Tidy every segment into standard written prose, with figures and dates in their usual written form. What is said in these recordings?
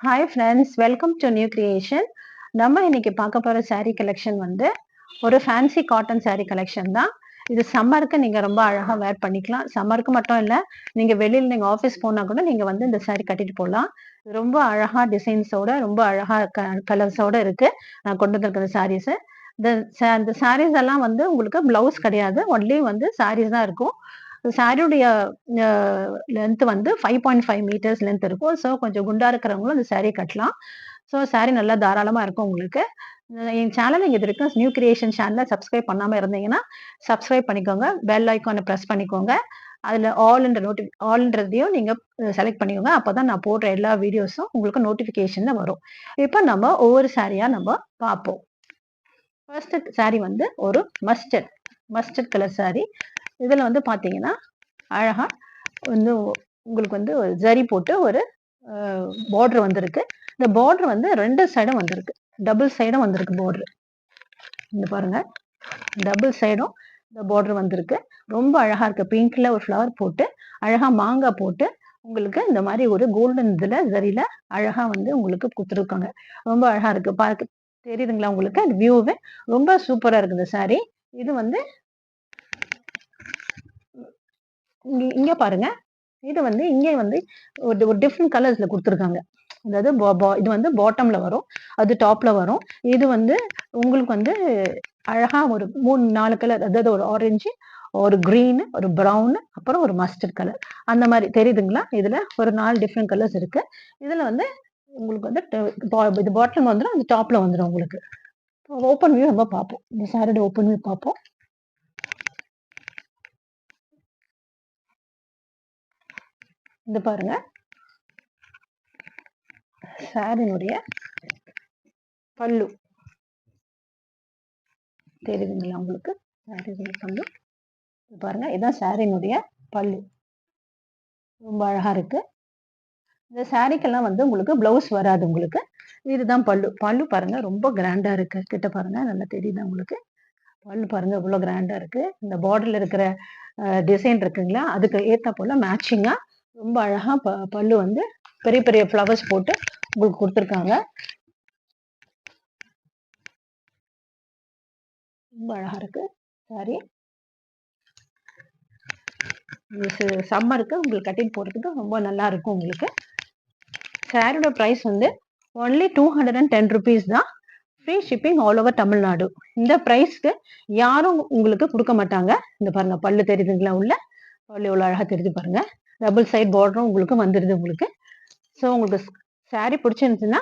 Hi friends, welcome to new creation. நம்ம இன்னைக்கு பார்க்க போகிற saree கலெக்ஷன் வந்து ஒரு ஃபேன்சி காட்டன் saree கலெக்ஷன் தான். இது சம்மருக்கு நீங்கள் ரொம்ப அழகாக வேர் பண்ணிக்கலாம். சம்மருக்கு மட்டும் இல்லை, நீங்கள் வெளியில் நீங்கள் ஆஃபீஸ் போனால் கூட நீங்கள் வந்து இந்த saree கட்டிட்டு போகலாம். ரொம்ப அழகாக டிசைன்ஸோட ரொம்ப அழகாக கலர்ஸோட இருக்குது. நான் கொண்டு வந்திருக்கிற சாரீஸு. இந்த சாரீஸ் எல்லாம் வந்து உங்களுக்கு ப்ளவுஸ் கிடையாது, ஒன்லி வந்து சாரீஸ் தான் இருக்கும். சாரியுடைய லென்த் வந்து 5.5 மீட்டர்ஸ் லென்த் இருக்கும். ஸோ கொஞ்சம் குண்டா இருக்கிறவங்களும் அந்த சாரீ கட்டலாம். ஸோ சாரீ நல்லா தாராளமா இருக்கும் உங்களுக்கு. என் சேனல் நீங்க இது வரைக்கும் நியூ கிரியேஷன் சேனலை சப்ஸ்கிரைப் பண்ணாம இருந்தீங்கன்னா சப்ஸ்கிரைப் பண்ணிக்கோங்க. பெல் ஐக்கானை ப்ரெஸ் பண்ணிக்கோங்க. அதில் ஆல்ன்றதையும் நீங்க செலக்ட் பண்ணிக்கோங்க. அப்பதான் நான் போடுற எல்லா வீடியோஸும் உங்களுக்கு நோட்டிஃபிகேஷன்ல வரும். இப்போ நம்ம ஒவ்வொரு சாரியா நம்ம பார்ப்போம். ஃபர்ஸ்ட் சாரீ வந்து ஒரு மஸ்டர்ட் கலர் சாரீ. இதுல வந்து பாத்தீங்கன்னா அழகா வந்து உங்களுக்கு வந்து ஜரி போட்டு ஒரு பார்டர் வந்திருக்கு. இந்த பார்டர் வந்து ரெண்டு சைடும் வந்திருக்கு, டபுள் சைடும் வந்திருக்கு பார்டர். இந்த பாருங்க, டபுள் சைடும் இந்த பார்டர் வந்திருக்கு. ரொம்ப அழகா இருக்கு. பிங்க்ல ஒரு ஃப்ளவர் போட்டு அழகா மாங்காய் போட்டு உங்களுக்கு இந்த மாதிரி ஒரு கோல்டன் இதுல ஜரியில அழகா வந்து உங்களுக்கு கொடுத்துருக்காங்க. ரொம்ப அழகா இருக்கு. பார்க்க தெரியுதுங்களா உங்களுக்கு? அந்த வியூவே ரொம்ப சூப்பரா இருக்கு இந்த சாரி. இது வந்து இங்க பாருங்க, இது வந்து இங்கே வந்து ஒரு டிஃப்ரெண்ட் கலர்ஸ்ல கொடுத்துருக்காங்க. அதாவது இது வந்து பாட்டம்ல வரும், அது டாப்ல வரும். இது வந்து உங்களுக்கு வந்து அழகா ஒரு 3-4 கலர், அதாவது ஒரு ஆரஞ்சு, ஒரு கிரீன், ஒரு ப்ரௌன், அப்புறம் ஒரு மஸ்டர்ட் கலர், அந்த மாதிரி தெரியுதுங்களா? இதுல ஒரு 4 டிஃப்ரெண்ட் கலர்ஸ் இருக்கு. இதுல வந்து உங்களுக்கு வந்து இது பாட்டம் வந்துடும், அது டாப்ல வந்துடும் உங்களுக்கு. ஓப்பன் வியூ நம்ம பார்ப்போம். இந்த சாரியோட ஓப்பன் வியூ பார்ப்போம். இந்த பாருங்க, சாரினுடைய பல்லு தெரியுதுங்களா உங்களுக்கு? சாரினுடைய பல்லு பாருங்க, இதான் சாரினுடைய பல்லு. ரொம்ப அழகா இருக்கு. இந்த சாரிக்கெல்லாம் வந்து உங்களுக்கு பிளவுஸ் வராது உங்களுக்கு. இதுதான் பல்லு. பல்லு பாருங்க, ரொம்ப கிராண்டா இருக்கு. கிட்ட பாருங்க, நல்லா தெரியுதா உங்களுக்கு? பல்லு பாருங்க இவ்வளவு கிராண்டா இருக்கு. இந்த பார்டர்ல இருக்கிற டிசைன் இருக்குங்களா, அதுக்கு ஏத்த போல மேட்சிங்கா ரொம்ப அழகா பல்லு வந்து பெரிய பெரிய ஃப்ளவர்ஸ் போட்டு உங்களுக்கு கொடுத்துருக்காங்க. ரொம்ப அழகா இருக்கு சாரி. சம்மருக்கு உங்களுக்கு கட்டிட்டு போறதுக்கு ரொம்ப நல்லா இருக்கும் உங்களுக்கு. சாரியோட பிரைஸ் வந்து ஒன்லி 210 rupees தான். Free shipping all over Tamil Nadu. இந்த பிரைஸ்க்கு யாரும் உங்களுக்கு கொடுக்க மாட்டாங்க. இந்த பாருங்க, பல்லு தெரியுதுங்களா? உள்ள பல்லு எவ்வளவு அழகா தெரியுது பாருங்க. டபுள் சைட் பார்டரும் உங்களுக்கு வந்துருது உங்களுக்கு. ஸோ உங்களுக்கு சாரி பிடிச்சிருந்துச்சுன்னா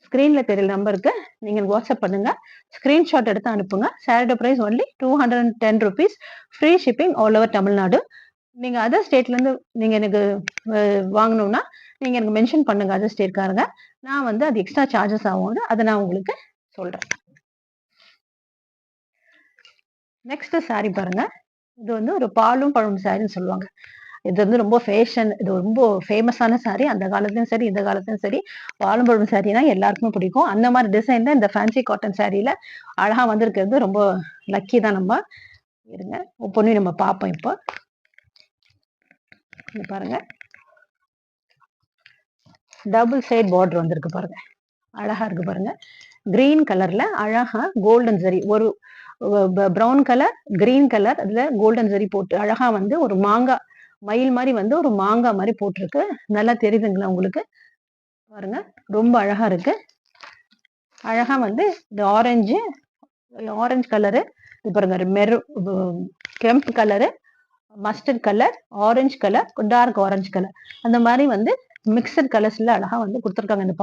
ஸ்கிரீன்ல தெரியல நம்பருக்கு நீங்க வாட்ஸ்அப் பண்ணுங்க, ஸ்கிரீன்ஷாட் எடுத்து அனுப்புங்க. சாரியோட price only 210 rupees. Free shipping all over Tamil Nadu. நீங்க அதர் ஸ்டேட்ல இருந்து நீங்க எனக்கு வாங்கணும்னா நீங்க எனக்கு மென்ஷன் பண்ணுங்க, அதர் ஸ்டேட்காரங்க. நான் வந்து அது எக்ஸ்ட்ரா சார்ஜஸ் ஆகும், அதை நான் உங்களுக்கு சொல்றேன். நெக்ஸ்ட் சாரி பாருங்க, இது வந்து ஒரு பாலும் பழம் சாரின்னு சொல்லுவாங்க. இது வந்து ரொம்ப ஃபேஷன், இது ரொம்ப ஃபேமஸான சாரி. அந்த காலத்துலயும் சரி இந்த காலத்துலயும் சரி பாலும் பழம் சாரினா எல்லாருக்குமே பிடிக்கும். அந்த மாதிரி டிசைன் தான் இந்த ஃபேன்சி காட்டன் சாரியில அழகா வந்திருக்கிறது. ரொம்ப லக்கி தான். நம்ம இருங்க, ஒவ்வொன்றையும் நம்ம பார்ப்போம். இப்போ பாருங்க, டபுள் சைட் பார்டர் வந்திருக்கு பாருங்க, அழகா இருக்கு பாருங்க. கிரீன் கலர்ல அழகா கோல்டன் ஜரி, ஒரு ப்ரௌன் கலர், கிரீன் கலர், அதுல கோல்டன் ஜரி போட்டு அழகா வந்து ஒரு மாங்காய் மயில் மாதிரி வந்து ஒரு மாங்காய் மாதிரி போட்டிருக்கு. நல்லா தெரியுதுங்களா உங்களுக்கு? பாருங்க, ரொம்ப அழகா இருக்கு. அழகா வந்து இந்த ஆரஞ்சு கலரு, இது பாருங்க, கெம்பு colour, mustard colour, orange colour, dark orange colour, அந்த மாதிரி வந்து மிக்சட் கலர்ஸ்ல அழகா வந்து கொடுத்துருக்காங்க. இந்த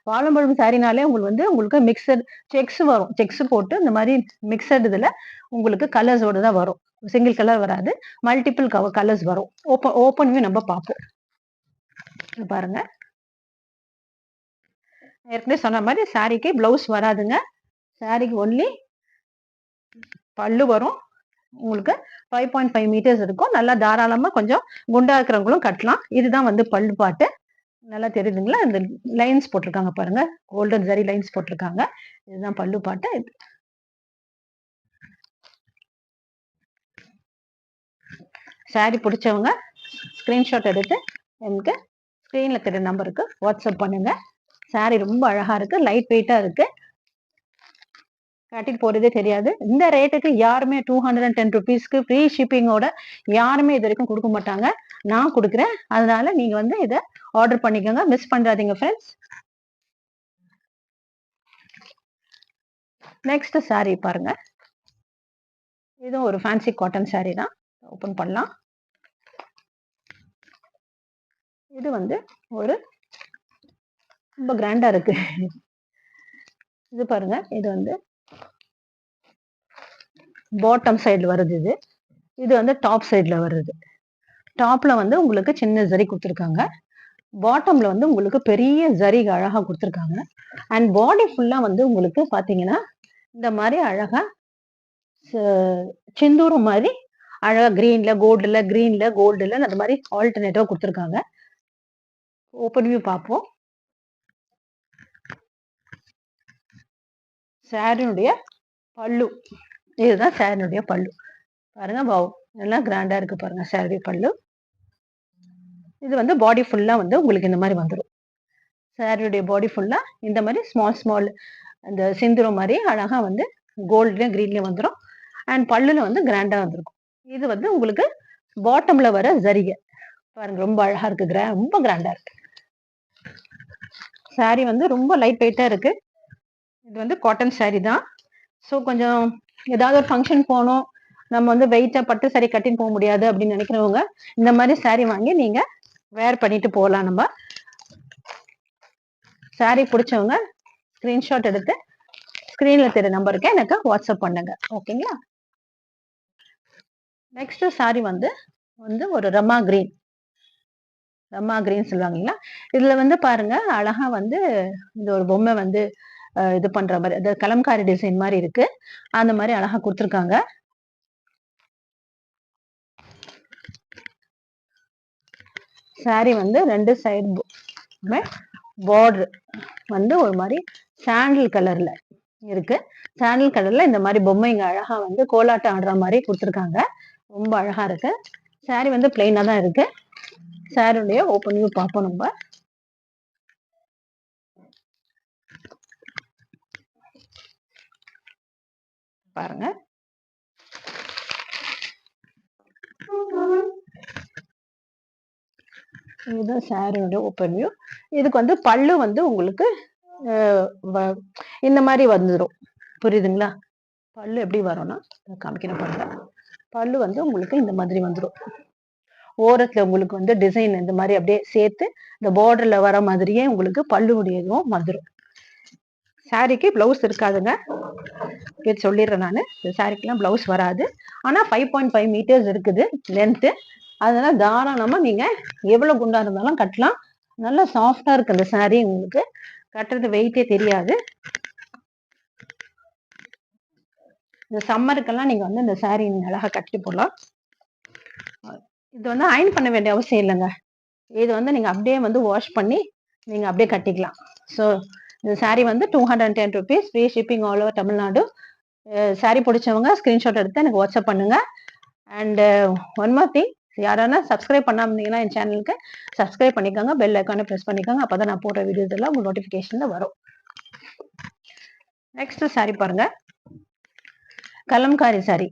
பாலம்பழம் சாரினாலே உங்களுக்கு மிக்சட் செக்ஸ் வரும். செக்ஸ் போட்டு இந்த மாதிரி மிக்சட் இதுல உங்களுக்கு கலர்ஸோட தான் வரும். சிங்கிள் கலர் வராது, மல்டிபிள் கலர்ஸ் வரும். ஓப்பன் வியூ நம்ம பார்ப்போம். பாருங்க, ஏற்கனவே சொன்ன மாதிரி சாரிக்கு பிளவுஸ் வராதுங்க. சாரிக்கு ஒன்லி பல்லு வரும். உங்களுக்கு 5.5 மீட்டர்ஸ் இருக்கும். நல்லா தாராளமா கொஞ்சம் குண்டா இருக்கிறவங்களும் கட்டலாம். இதுதான் வந்து பல்லு பாட்டு. நல்லா தெரியுதுங்களா? இந்த லைன்ஸ் போட்டிருக்காங்க பாருங்க, கோல்டன் ஜரி லைன்ஸ் போட்டிருக்காங்க. இதுதான் பல்லு பாட்டு. சாரி பிடிச்சவங்க ஸ்கிரீன்ஷாட் எடுத்து எனக்கு ஸ்கிரீன்ல தெரிய நம்பருக்கு வாட்ஸ்அப் பண்ணுங்க. சாரி ரொம்ப அழகா இருக்கு, லைட் வெயிட்டா இருக்கு, கட்டிட்டு போறதே தெரியாது. இந்த ரேட்டுக்கு யாருமே 210 ருபீஸ்க்கு ஃப்ரீ ஷிப்பிங்கோட யாருமே இது வரைக்கும் கொடுக்க மாட்டாங்க. நான் கொடுக்குறேன். அதனால நீங்க வந்து இதை ஆர்டர் பண்ணிக்கோங்க, மிஸ் பண்றாதீங்க ஃப்ரெண்ட்ஸ். நெக்ஸ்ட் சாரி பாருங்க. இதுவும் ஒரு ஃபேன்சி காட்டன் சாரி தான். ஓபன் பண்ணலாம். இது வந்து ஒரு ரொம்ப கிராண்டா இருக்கு. இது பாருங்க, இது வந்து பாட்டம் சைடுல வருது. இது வந்து டாப் சைடுல வருது. டாப்ல வந்து உங்களுக்கு சின்ன ஜரி கொடுத்துருக்காங்க, பாட்டம்ல வந்து உங்களுக்கு பெரிய ஜரி அழகா கொடுத்துருக்காங்க. அண்ட் பாடி ஃபுல்லா வந்து உங்களுக்கு பாத்தீங்கன்னா இந்த மாதிரி அழகா சிந்தூரம் மாதிரி அழகா கிரீன்ல கோல்டுல அந்த மாதிரி ஆல்டர்னேட்டிவா கொடுத்துருக்காங்க. ஓப்பன் வியூ பார்ப்போம். சாரியுடைய பல்லு, இதுதான் சாரியுடைய பல்லு. பாருங்க, வாவ், எல்லாம் கிராண்டா இருக்கு பாருங்க சாரி பல்லு. இது வந்து பாடி ஃபுல்லா வந்து உங்களுக்கு இந்த மாதிரி வந்துடும். சாரியுடைய பாடி ஃபுல்லா இந்த மாதிரி ஸ்மால் அந்த சிந்துரம் மாதிரி அழகா வந்து கோல்ட்லயும் கிரீன்லயும் வந்துடும். அண்ட் பல்லுல வந்து கிராண்டா வந்துருக்கும். இது வந்து உங்களுக்கு பாட்டம்ல வர ஜரிகை பாருங்க, ரொம்ப அழகா இருக்கு, ரொம்ப கிராண்டா இருக்கு. சாரி வந்து ரொம்ப லைட் வெயிட்டா இருக்கு. இது வந்து காட்டன் சாரி தான். ஸோ கொஞ்சம் ஏதாவது ஒரு ஃபங்க்ஷன் போகணும், நம்ம வந்து வெயிட்டா பட்டு சாரி கட்டின்னு போக முடியாது அப்படின்னு நினைக்கிறவங்க இந்த மாதிரி சாரி வாங்கி நீங்க வேர் பண்ணிட்டு போகலாம். நம்ம சாரி பிடிச்சவங்க ஸ்கிரீன்ஷாட் எடுத்து ஸ்கிரீன்ல தெரிய நம்பருக்கு எனக்கு வாட்ஸ்அப் பண்ணுங்க, ஓகேங்களா? நெக்ஸ்ட் சாரி வந்து ஒரு ரமா கிரீன் சொல்லுவாங்களா. இதுல வந்து பாருங்க அழகா வந்து இந்த ஒரு பொம்மை வந்து இது பண்ற மாதிரி, அது கலம்காரி டிசைன் மாதிரி இருக்கு. அந்த மாதிரி அழகா கொடுத்துருக்காங்க. சாரி வந்து ரெண்டு சைடு பார்டர் வந்து ஒரு மாதிரி சாண்டில் கலர்ல இருக்கு. சாண்டில் கலர்ல இந்த மாதிரி பொம்மைங்க அழகா வந்து கோலாட்டம் ஆடுற மாதிரி கொடுத்துருக்காங்க. ரொம்ப அழகா இருக்கு. சாரி வந்து பிளைனா தான் இருக்கு. சாரியுடைய ஓப்பன் வியூ பார்ப்போம் நம்ம. பாருங்க, இதுதான் சாரியோட ஓப்பன் வியூ. இதுக்கு வந்து பல்லு வந்து உங்களுக்கு இந்த மாதிரி வந்துடும், புரியுதுங்களா? பல்லு எப்படி வரும்னா காமிக்கணும் பாருங்க. பல்லு வந்து உங்களுக்கு இந்த மாதிரி வந்துடும். ஓரத்துல உங்களுக்கு வந்து டிசைன் இந்த மாதிரி அப்படியே சேர்த்து இந்த பார்டர்ல வர மாதிரியே உங்களுக்கு பல்லுடையதும் வந்துடும். சாரிக்கு பிளவுஸ் இருக்காதுங்க, சொல்லிடுறேன் நான். சாரிக்கெல்லாம் பிளவுஸ் வராது. ஆனா 5.5 மீட்டர்ஸ் இருக்குது லென்த். அதனால தாராளமா நீங்க எவ்வளவு குண்டா இருந்தாலும் கட்டலாம். நல்லா சாஃப்டா இருக்கு அந்த சாரி, உங்களுக்கு கட்டுறது வெயிட்டே தெரியாது. இந்த சம்மருக்கெல்லாம் நீங்க வந்து இந்த சாரி அழகா கட்டி போடலாம். இது வந்து அயன் பண்ண வேண்டிய அவசியம் இல்லைங்க. இது வந்து நீங்க அப்படியே வந்து வாஷ் பண்ணி நீங்க அப்படியே கட்டிக்கலாம். ஸோ இந்த சாரி வந்து 210 rupees, free shipping all over Tamil Nadu. Sari பிடிச்சவங்க ஸ்கிரீன்ஷாட் எடுத்து எனக்கு வாட்ஸ்அப் பண்ணுங்க. அண்ட் ஒன் மோர் திங், யாரானா சப்ஸ்கிரைப் பண்ணாம இருந்தீங்கன்னா என் சேனலுக்கு சப்ஸ்கிரைப் பண்ணிக்கோங்க, பெல் ஐக்கானை ப்ரெஸ் பண்ணிக்கோங்க. அப்பதான் நான் போடுற வீடியோஸ் எல்லாம் உங்க நோட்டிபிகேஷன்ல வரும். நெக்ஸ்ட் சாரி பாருங்க, கலம்காரி சாரி.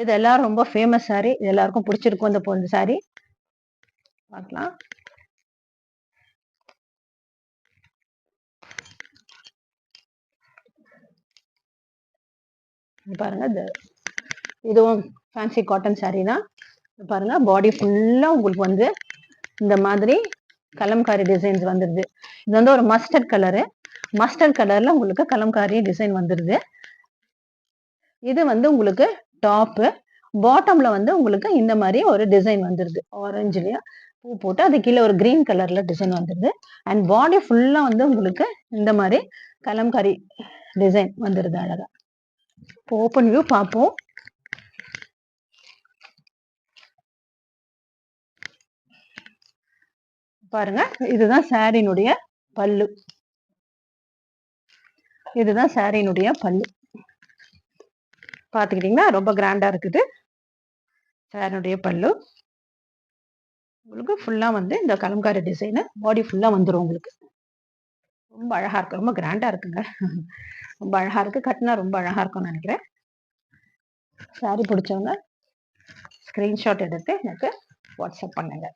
இது எல்லாரும் ரொம்ப ஃபேமஸ் சாரி, இது எல்லாருக்கும் பிடிச்சிருக்கும். இந்த பொண்ணு சாரி பார்க்கலாம். பாருங்க, இதுவும் ஃபேன்சி காட்டன் சாரி தான். பாருங்க, பாடி ஃபுல்லா உங்களுக்கு வந்து இந்த மாதிரி கலம்காரி டிசைன்ஸ் வந்துருது. இது வந்து ஒரு மஸ்டர்ட் கலர்ல உங்களுக்கு கலம்காரி டிசைன் வந்துருது. இது வந்து உங்களுக்கு டாப், பாட்டம்ல வந்து உங்களுக்கு இந்த மாதிரி ஒரு டிசைன் வந்துருது. ஆரஞ்சுலயா பூ போட்டு அது கீழே ஒரு கிரீன் கலர்ல டிசைன் வந்துருது. அண்ட் பாடி ஃபுல்லா வந்து உங்களுக்கு இந்த மாதிரி கலம்காரி டிசைன் வந்துருது அழகா. ஓப்பன் வியூ பார்ப்போம். பாருங்க, இதுதான் சாரியினுடைய பல்லு. இதுதான் சாரியினுடைய பல்லு. பாத்துக்கிட்டீங்கன்னா ரொம்ப கிராண்டா இருக்குது சாரியுடைய பல்லு. உங்களுக்கு ஃபுல்லா வந்து இந்த கலம்காரி டிசைன் பாடி ஃபுல்லா வந்துடும் உங்களுக்கு. ரொம்ப அழகா இருக்கு, ரொம்ப கிராண்டா இருக்குங்க. ரொம்ப அழகா இருக்கு, கட்டினா ரொம்ப அழகா இருக்கும்னு நினைக்கிறேன். சாரி பிடிச்சவங்க ஸ்கிரீன்ஷாட் எடுத்து எனக்கு வாட்ஸ்அப் பண்ணுங்க.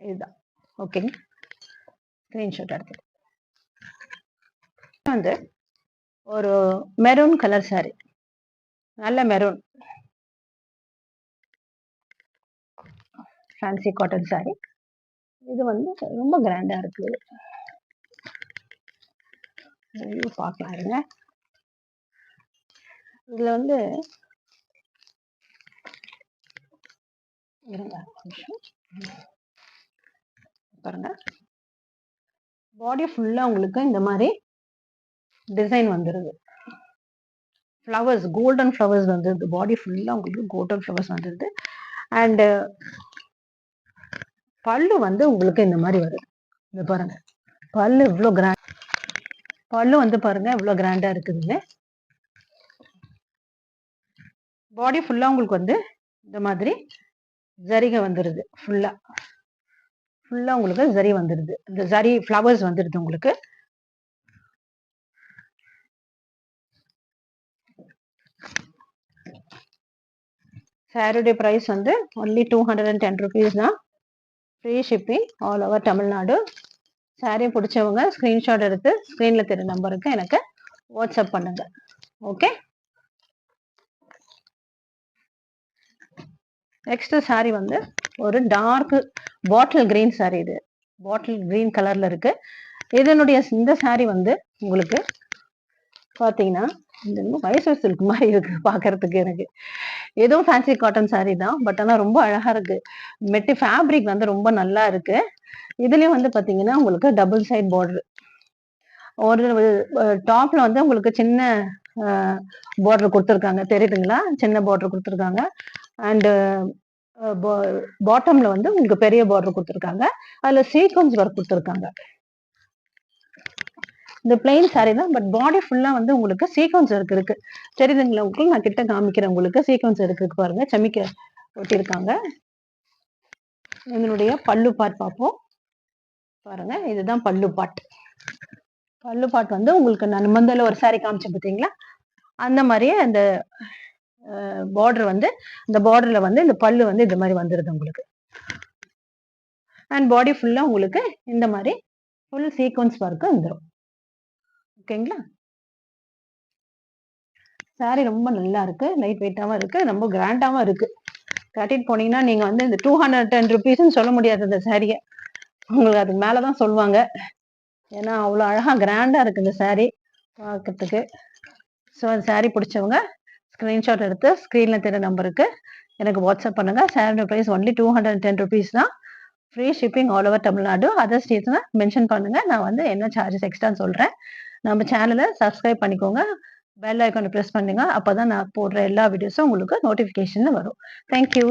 இதுதான் ஓகேங்க, ஸ்கிரீன்ஷாட் எடுத்து வந்து ஒரு மெரூன் கலர் சாரி, நல்ல மெரூன் ஃபேன்சி காட்டன் சாரி. இது வந்து ரொம்ப கிராண்டா இருக்கு. பார்க்கலாம் இருங்க. இதுல வந்து பாருங்க, பாடி ஃபுல்லா உங்களுக்கு இந்த மாதிரி டிசைன் வந்துருது. ஃப்ளவர்ஸ், கோல்டன் ஃப்ளவர்ஸ் வந்துருது. பாடி ஃபுல்லா உங்களுக்கு கோல்டன் ஃப்ளவர்ஸ் வந்துருது. அண்ட் பல்லு வந்து உங்களுக்கு இந்த மாதிரி வருது. இது பாருங்க, பல்லு இவ்வளோ கிராண்ட், பல்லு வந்து பாருங்க இவ்வளோ கிராண்டா இருக்குதுங்க. பாடி ஃபுல்லா உங்களுக்கு வந்து இந்த மாதிரி ஜரிகை வந்துருது. ஃபுல்லா உங்களுக்கு ஜரி வந்துருது. இந்த ஜரி ஃப்ளவர்ஸ் வந்துருது உங்களுக்கு. சாரியுடைய பிரைஸ் வந்து ஒன்லி 210 rupees தான். Free shipping all over Tamil Nadu. Sari பிடிச்சவங்க ஸ்கிரீன்ஷாட் எடுத்து ஸ்க்ரீன்ல தெரிய நம்பருக்கு எனக்கு வாட்ஸ்அப் பண்ணுங்க. ஓகே, நெக்ஸ்ட் சாரி வந்து ஒரு டார்க் பாட்டில் கிரீன் சாரி. இது பாட்டில் கிரீன் கலர்ல இருக்கு. இதனுடைய இந்த சாரி வந்து உங்களுக்கு பாத்தீங்கன்னா இந்த மைசூர் சில்க் மாதிரி இருக்கு பாக்குறதுக்கு. எனக்கு ஏதோ ஃபேன்சி காட்டன் சாரி தான், பட் ஆனா ரொம்ப அழகா இருக்கு. மெட்டி ஃபேப்ரிக் வந்து ரொம்ப நல்லா இருக்கு. இதுலயும் வந்து பாத்தீங்கன்னா உங்களுக்கு டபுள் சைட் பார்டர், ஒரு டாப்ல வந்து உங்களுக்கு சின்ன பார்டர் கொடுத்துருக்காங்க, தெரியுதுங்களா? சின்ன பார்டர் கொடுத்துருக்காங்க. அண்ட் பாட்டம்ல வந்து உங்களுக்கு பெரிய பார்டர் கொடுத்துருக்காங்க. அதுல சீக்வன்ஸ் ஒர்க் கொடுத்துருக்காங்க. இந்த பிளைன் சாரி தான், பட் பாடி ஃபுல்லா வந்து உங்களுக்கு சீக்வன்ஸ் ஒர்க் இருக்கு. தெரியுதுங்களா உங்களுக்கு? நான் கிட்ட காமிக்கிறேன் உங்களுக்கு. சீக்வன்ஸ் ஒர்க் இருக்கு பாருங்க, செமிக்க ஒட்டியிருக்காங்க. இதனுடைய பல்லு பார்ட் பார்ப்போம். பாருங்க, இதுதான் பல்லு பார்ட். பல்லு பார்ட் வந்து உங்களுக்கு நான் முதல்ல ஒரு சாரி காமிச்சேன் பார்த்தீங்களா, அந்த மாதிரியே அந்த பார்டர் வந்து, இந்த பார்டர்ல வந்து இந்த பல்லு வந்து இந்த மாதிரி வந்துருது உங்களுக்கு. அண்ட் பாடி ஃபுல்லா உங்களுக்கு இந்த மாதிரி ஃபுல் சீக்வன்ஸ் ஒர்க் வந்துடும். ஓகேங்களா? சாரி ரொம்ப நல்லா இருக்கு, லைட் வெயிட்டாவும் இருக்கு, ரொம்ப கிராண்டாவும் இருக்கு. கட்டிட்டு போனீங்கன்னா நீங்க வந்து இந்த 210 rupees சொல்ல முடியாது இந்த சாரியை, உங்களுக்கு அதுக்கு மேலதான் சொல்லுவாங்க. ஏன்னா அவ்வளவு அழகா கிராண்டா இருக்கு இந்த சாரி பார்க்கறதுக்கு. ஸோ அந்த சாரி பிடிச்சவங்க ஸ்கிரீன்ஷாட் எடுத்து ஸ்க்ரீன்ல தெரிய நம்பருக்கு எனக்கு வாட்ஸ்அப் பண்ணுங்க. சாரியோட பிரைஸ் ஒன்லி 210 rupees தான். Free shipping all over Tamil Nadu. Other ஸ்டேட்ஸ்னா மென்ஷன் பண்ணுங்க, நான் வந்து என்ன சார்ஜஸ் எக்ஸ்ட்ரான்னு சொல்றேன். நம்ம சேனலை சப்ஸ்கிரைப் பண்ணிக்கோங்க, பெல் ஐக்கானை ப்ரெஸ் பண்ணுங்க. அப்பதான் நான் போடுற எல்லா வீடியோஸும் உங்களுக்கு நோட்டிஃபிகேஷன்ல வரும். தேங்க்யூ.